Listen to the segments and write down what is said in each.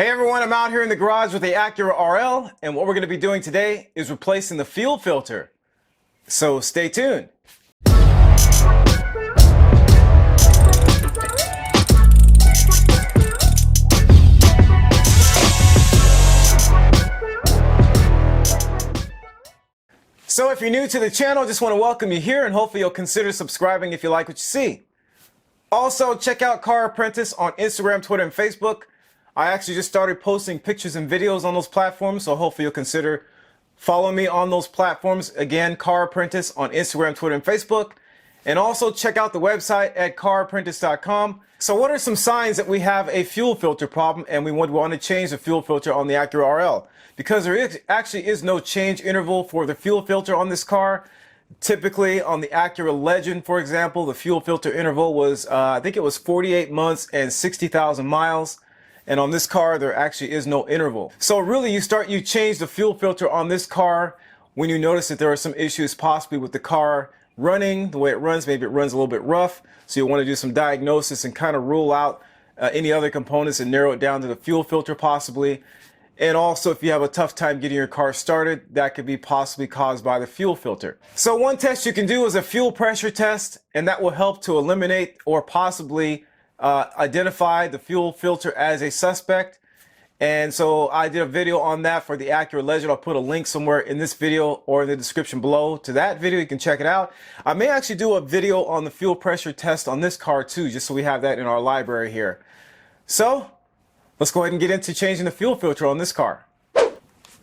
Hey everyone, I'm out here in the garage with the Acura RL, and what we're going to be doing today is replacing the fuel filter. So stay tuned. So if you're new to the channel, I just want to welcome you here, and hopefully you'll consider subscribing if you like what you see. Also, check out Car Apprentice on Instagram, Twitter, and Facebook. I actually just started posting pictures and videos on those platforms, so hopefully you'll consider following me on those platforms. Again, Car Apprentice on Instagram, Twitter, and Facebook. And also check out the website at carapprentice.com. So what are some signs that we have a fuel filter problem and we want to change the fuel filter on the Acura RL? Because there actually is no change interval for the fuel filter on this car. Typically on the Acura Legend, for example, the fuel filter interval was, I think it was 48 months and 60,000 miles. And on this car, there actually is no interval. So really, you change the fuel filter on this car when you notice that there are some issues possibly with the car running, the way it runs. Maybe it runs a little bit rough. So you want to do some diagnosis and kind of rule out any other components and narrow it down to the fuel filter possibly. And also, if you have a tough time getting your car started, that could be possibly caused by the fuel filter. So one test you can do is a fuel pressure test, and that will help to eliminate or possibly identify the fuel filter as a suspect. And so I did a video on that for the Acura Legend. I'll put a link somewhere in this video or in the description below to that video. You can check it out. I may actually do a video on the fuel pressure test on this car too, just so we have that in our library here. So let's go ahead and get into changing the fuel filter on this car.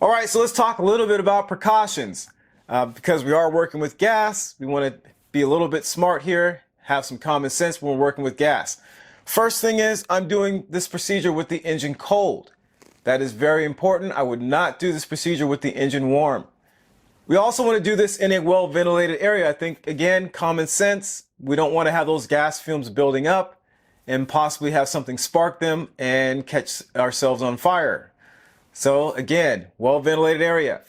All right, so let's talk a little bit about precautions. Because we are working with gas, we want to be a little bit smart here, have some common sense when we're working with gas. First thing is, I'm doing this procedure with the engine cold. That is very important. I would not do this procedure with the engine warm. We also want to do this in a well-ventilated area. I think, again, common sense. We don't want to have those gas fumes building up and possibly have something spark them and catch ourselves on fire. So, again, well-ventilated area.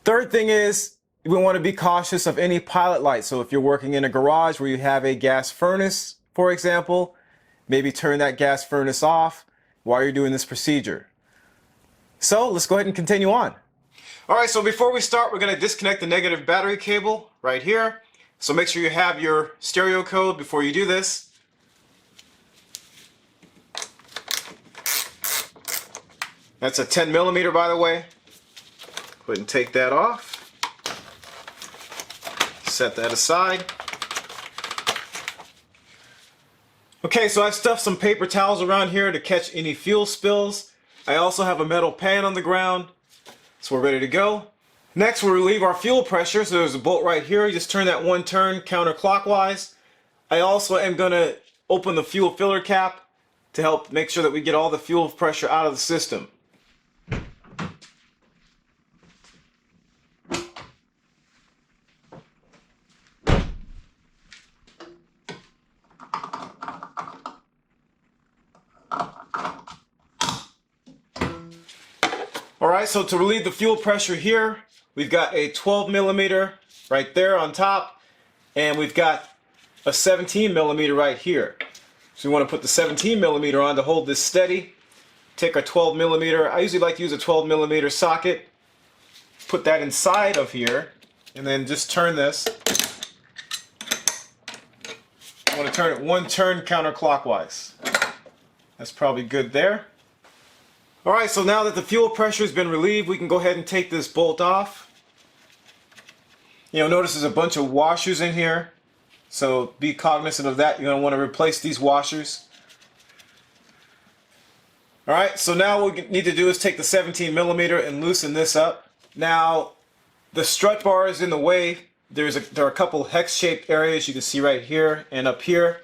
Third thing is, we want to be cautious of any pilot light. So if you're working in a garage where you have a gas furnace, for example, maybe turn that gas furnace off while you're doing this procedure. So let's go ahead and continue on. All right, so before we start, we're going to disconnect the negative battery cable right here. So make sure you have your stereo code before you do this. That's a 10 millimeter, by the way. Go ahead and take that off. Set that aside. Okay, so I've stuffed some paper towels around here to catch any fuel spills. I also have a metal pan on the ground, so we're ready to go. Next, we'll relieve our fuel pressure. So there's a bolt right here. You just turn that one turn counterclockwise. I also am going to open the fuel filler cap to help make sure that we get all the fuel pressure out of the system. Alright, so to relieve the fuel pressure here, we've got a 12 millimeter right there on top, and we've got a 17 millimeter right here. So we want to put the 17 millimeter on to hold this steady. Take our 12 millimeter, I usually like to use a 12 millimeter socket, put that inside of here, and then just turn this. I want to turn it one turn counterclockwise. That's probably good there. Alright, so now that the fuel pressure has been relieved, we can go ahead and take this bolt off. Notice there's a bunch of washers in here, so be cognizant of that. You're going to want to replace these washers. Alright, so now what we need to do is take the 17 millimeter and loosen this up. Now, the strut bar is in the way. There are a couple hex-shaped areas you can see right here and up here.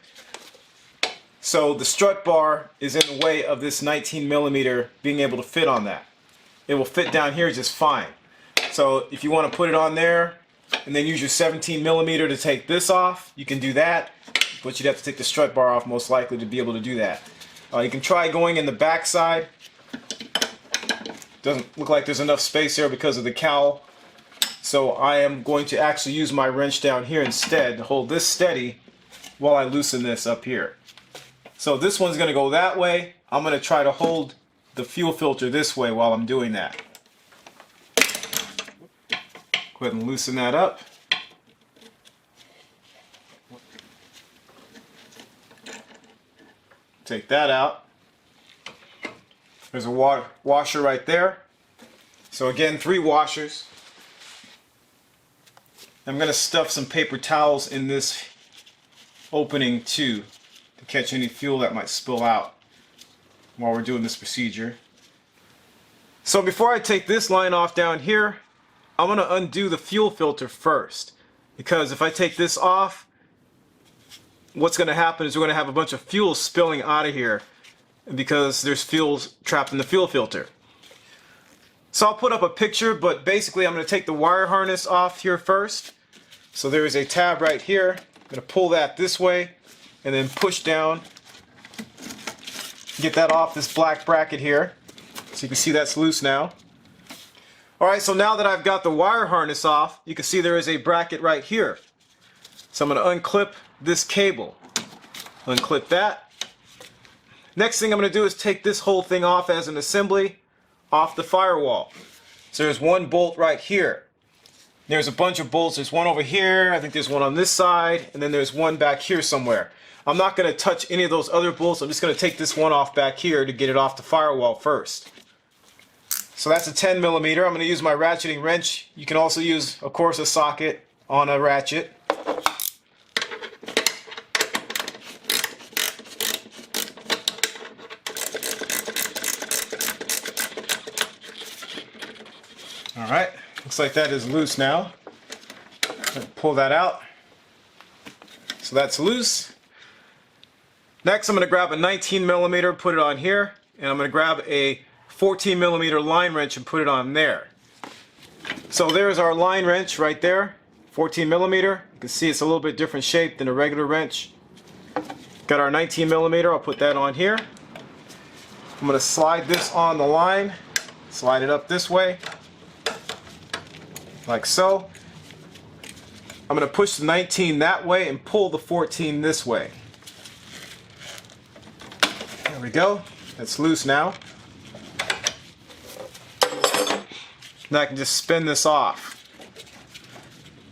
So the strut bar is in the way of this 19 millimeter being able to fit on that. It will fit down here just fine. So if you want to put it on there and then use your 17 millimeter to take this off, you can do that. But you'd have to take the strut bar off most likely to be able to do that. You can try going in the back side. Doesn't look like there's enough space here because of the cowl. So I am going to actually use my wrench down here instead to hold this steady while I loosen this up here. So this one's going to go that way. I'm going to try to hold the fuel filter this way while I'm doing that. Go ahead and loosen that up. Take that out. There's a washer right there. So again, 3 washers. I'm going to stuff some paper towels in this opening too, to catch any fuel that might spill out while we're doing this procedure. So before I take this line off down here, I'm going to undo the fuel filter first, because if I take this off, what's going to happen is we're going to have a bunch of fuel spilling out of here because there's fuel trapped in the fuel filter. So I'll put up a picture, but basically I'm going to take the wire harness off here first. So there is a tab right here. I'm going to pull that this way and then push down. Get that off this black bracket here. So you can see that's loose now. Alright, so now that I've got the wire harness off, you can see there is a bracket right here. So I'm going to unclip this cable. Unclip that. Next thing I'm going to do is take this whole thing off as an assembly off the firewall. So there's one bolt right here. There's a bunch of bolts. There's one over here. I think there's one on this side. And then there's one back here somewhere. I'm not going to touch any of those other bolts. I'm just going to take this one off back here to get it off the firewall first. So that's a 10 millimeter. I'm going to use my ratcheting wrench. You can also use, of course, a socket on a ratchet. Alright, looks like that is loose now. Pull that out. So that's loose. Next I'm going to grab a 19 millimeter, put it on here, and I'm going to grab a 14 millimeter line wrench and put it on there. So there's our line wrench right there, 14 millimeter. You can see it's a little bit different shape than a regular wrench. Got our 19 millimeter, I'll put that on here. I'm going to slide this on the line, slide it up this way, like so. I'm going to push the 19 that way and pull the 14 this way. There we go. That's loose now. Now I can just spin this off.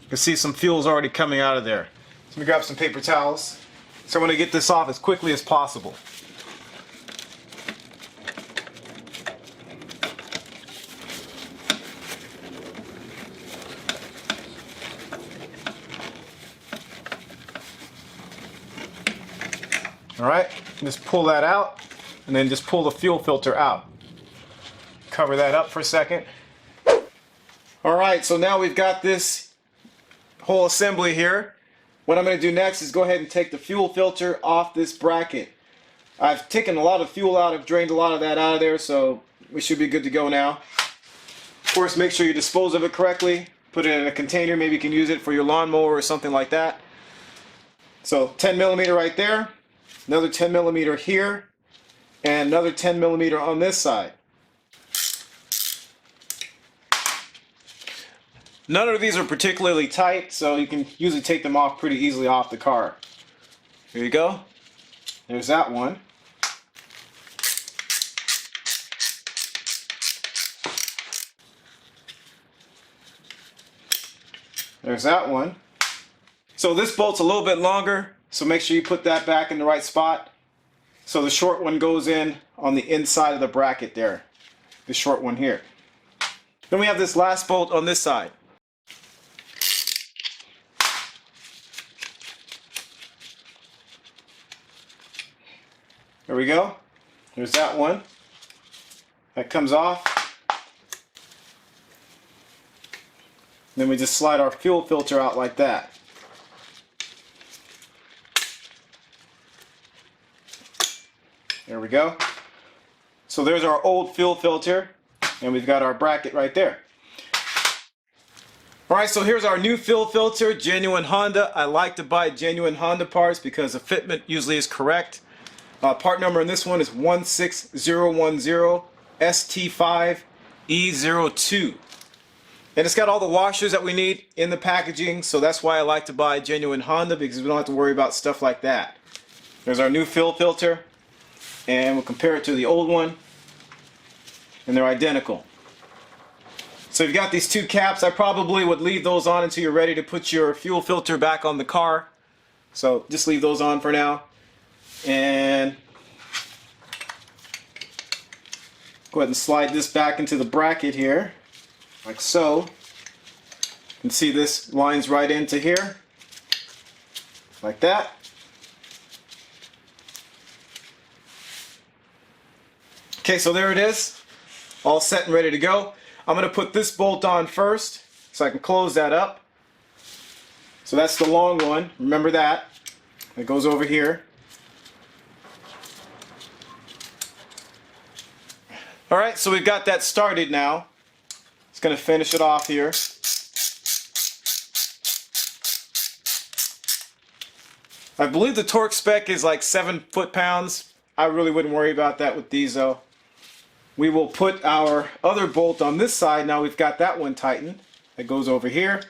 You can see some fuel's already coming out of there. So let me grab some paper towels. So I'm going to get this off as quickly as possible. Alright, just pull that out and then just pull the fuel filter out. Cover that up for a second. Alright, so now we've got this whole assembly here. What I'm going to do next is go ahead and take the fuel filter off this bracket. I've taken a lot of fuel out, I've drained a lot of that out of there, so we should be good to go now. Of course, make sure you dispose of it correctly. Put it in a container, maybe you can use it for your lawnmower or something like that. So 10 millimeter right there. Another 10 millimeter here, and another 10 millimeter on this side. None of these are particularly tight, so you can usually take them off pretty easily off the car. Here you go. There's that one. There's that one. So this bolt's a little bit longer, so make sure you put that back in the right spot. So the short one goes in on the inside of the bracket there. The short one here. Then we have this last bolt on this side. There we go. There's that one. That comes off. Then we just slide our fuel filter out like that. There we go. So there's our old fuel filter, and we've got our bracket right there. Alright, so here's our new fuel filter, genuine Honda. I like to buy genuine Honda parts because the fitment usually is correct. Part number in this one is 16010 ST5E02. And it's got all the washers that we need in the packaging, so that's why I like to buy genuine Honda, because we don't have to worry about stuff like that. There's our new fuel filter, and we'll compare it to the old one. and they're identical. So you've got these two caps. I probably would leave those on until you're ready to put your fuel filter back on the car. So just leave those on for now. And go ahead and slide this back into the bracket here, like so. You can see this lines right into here, like that. Okay, so there it is, all set and ready to go. I'm going to put this bolt on first so I can close that up. So that's the long one, remember that. It goes over here. Alright, so we've got that started now. It's going to finish it off here. I believe the torque spec is like 7 foot-pounds. I really wouldn't worry about that with these though. We will put our other bolt on this side. Now we've got that one tightened. It goes over here.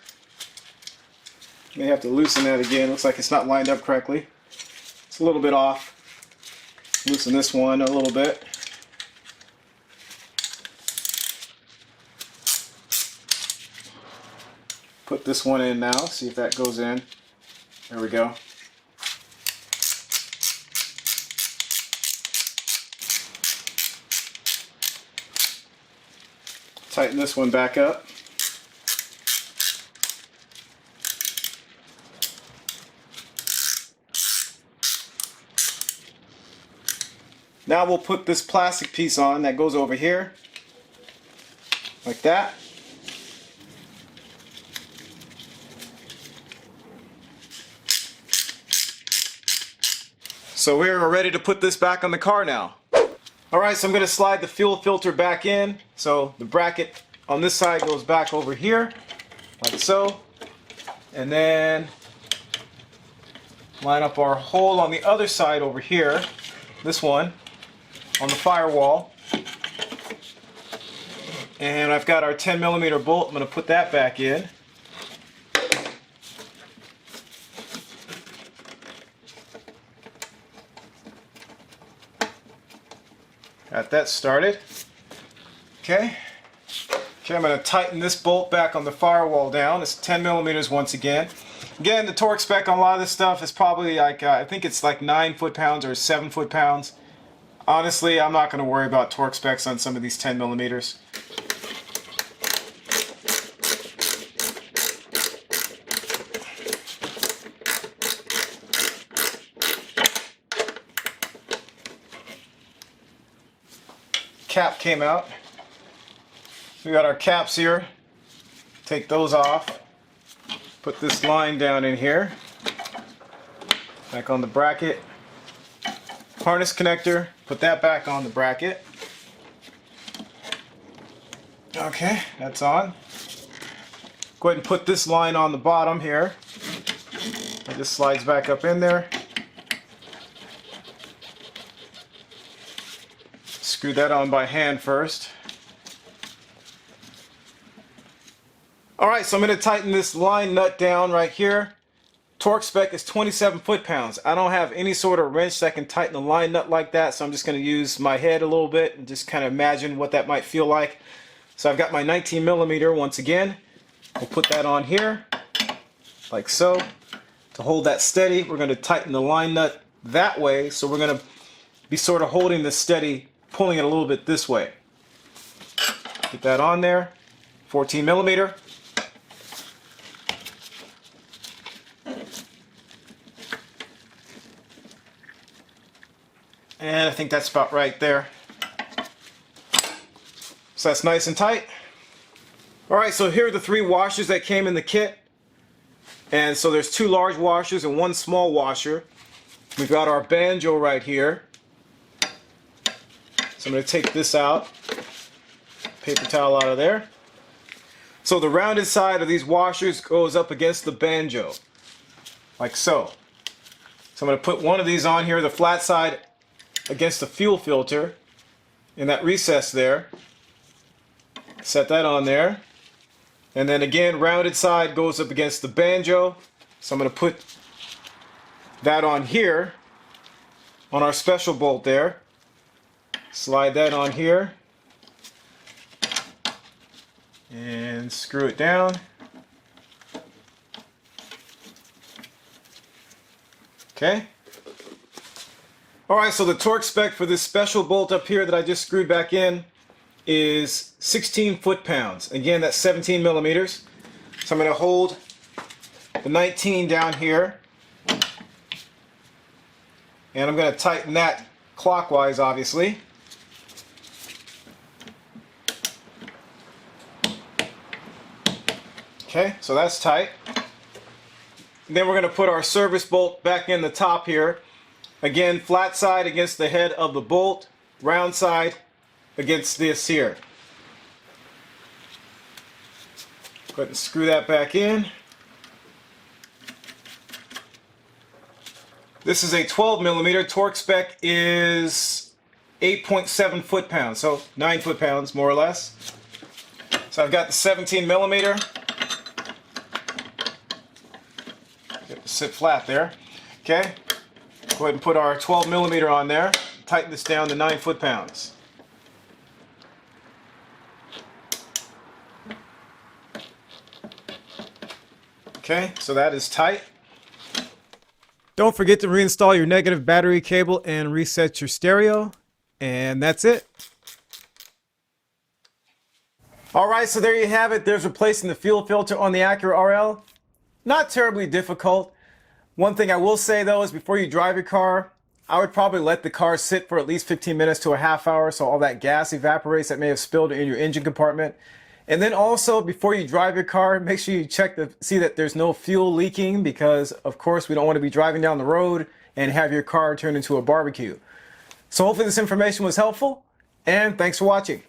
May have to loosen that again. Looks like it's not lined up correctly. It's a little bit off. Loosen this one a little bit. Put this one in now. See if that goes in. There we go. Tighten this one back up. Now we'll put this plastic piece on that goes over here, like that. So we're ready to put this back on the car now. Alright, so I'm going to slide the fuel filter back in. So the bracket on this side goes back over here, like so. And then line up our hole on the other side over here, this one, on the firewall. And I've got our 10mm bolt. I'm going to put that back in. Got that started. Okay, I'm going to tighten this bolt back on the firewall down. It's 10mm once again. Again, the torque spec on a lot of this stuff is probably like, I think it's like 9 foot-pounds or 7 foot-pounds. Honestly, I'm not going to worry about torque specs on some of these 10mm. Cap came out. We got our caps here. Take those off. Put this line down in here. Back on the bracket. Harness connector. Put that back on the bracket. Okay, that's on. Go ahead and put this line on the bottom here. It just slides back up in there. Screw that on by hand first. Alright, so I'm going to tighten this line nut down right here. Torque spec is 27 foot-pounds. I don't have any sort of wrench that can tighten the line nut like that, so I'm just going to use my head a little bit and just kind of imagine what that might feel like. So I've got my 19mm once again. We'll put that on here, like so. To hold that steady, we're going to tighten the line nut that way, so we're going to be sort of holding this steady, pulling it a little bit this way. Get that on there. 14mm. And I think that's about right there. So that's nice and tight. Alright, so here are the 3 washers that came in the kit. And so there's 2 large washers and 1 small washer. We've got our banjo right here. So I'm going to take this out. Paper towel out of there. So the rounded side of these washers goes up against the banjo. Like so. So I'm going to put one of these on here, the flat side against the fuel filter in that recess there. Set that on there. And then again, rounded side goes up against the banjo. So I'm going to put that on here on our special bolt there. Slide that on here. and screw it down. Okay. Alright, so the torque spec for this special bolt up here that I just screwed back in is 16 foot-pounds. Again, that's 17 millimeters. So I'm going to hold the 19 down here, and I'm going to tighten that clockwise, obviously. Okay, so that's tight. And then we're going to put our service bolt back in the top here. Again, flat side against the head of the bolt, round side against this here. Go ahead and screw that back in. This is a 12 millimeter. Torque spec is 8.7 foot-pounds, so 9 foot-pounds more or less. So I've got the 17 millimeter. Get it to sit flat there. Okay. Go ahead and put our 12 millimeter on there. Tighten this down to 9 foot-pounds. Okay, so that is tight. Don't forget to reinstall your negative battery cable and reset your stereo. And that's it. Alright, so there you have it. There's replacing the fuel filter on the Acura RL. Not terribly difficult. One thing I will say though is before you drive your car, I would probably let the car sit for at least 15 minutes to a half hour so all that gas evaporates that may have spilled in your engine compartment. And then also, before you drive your car, make sure you check to see that there's no fuel leaking, because of course we don't want to be driving down the road and have your car turn into a barbecue. So hopefully this information was helpful, and thanks for watching.